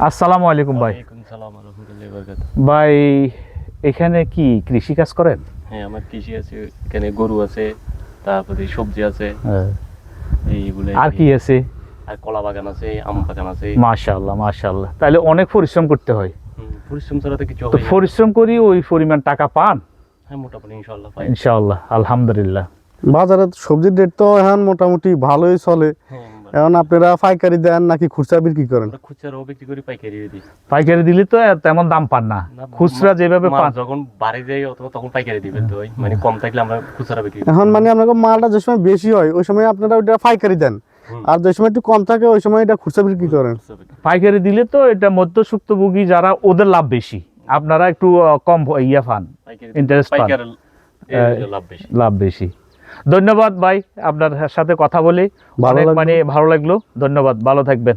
আসসালামু আলাইকুম ভাই। ওয়ালাইকুম সালাম ওয়া রাহমাতুল্লাহি ওয়া বারাকাতুহু। ভাই এখানে কি কৃষি কাজ করেন? হ্যাঁ, আমার কৃষি আছে, এখানে গরু আছে, তারপরে সবজি আছে, হ্যাঁ। এইগুলো আর কি আছে? আর কলা বাগান আছে, আম বাগান আছে। মাশাআল্লাহ মাশাআল্লাহ, তাহলে অনেক পরিশ্রম করতে হয়। পরিশ্রম ছাড়া তো কিছু তো হয় না। পরিশ্রম করি ওই পরিমাণ টাকা পান? হ্যাঁ, মোটামুটি ইনশাআল্লাহ পাই। ইনশাআল্লাহ আলহামদুলিল্লাহ। বাজারে সবজির রেট তো এখন মোটামুটি ভালোই চলে। হ্যাঁ, এখন আপনারা পাইকারি দেন নাকি খুচরা বিক্রি করেন? আমরা খুচরাও বিক্রি করি, পাইকারিও দিই। পাইকারি দিলে তো তেমন দাম পান না, খুচরা যেভাবে মাল পান। যখন বাড়ি যায় অথবা তখন পাইকারি দিবেন তো, মানে কম থাকলে আমরা খুচরা বিক্রি করি। এখন মানে আপনাকে মালটা যে সময় বেশি হয় ওই সময় আপনারা ওইটা পাইকারি দেন, আর যে সময় একটু কম থাকে ওই সময় এটা খুচরা বিক্রি করেন। খুচরা বিক্রি। পাইকারি দিলে তো এটা মধ্যসুক্তভোগী যারা, ওদের লাভ বেশি, আপনারা একটু কম ইয়া পান, পাইকারি ইন্টারেস্ট পান, পাইকারের এর লাভ বেশি। লাভ বেশি। ধন্যবাদ ভাই, আপনার সাথে কথা বলে ভালো অনেক লাগলো। ভালো লাগলো। ধন্যবাদ, ভালো থাকবেন।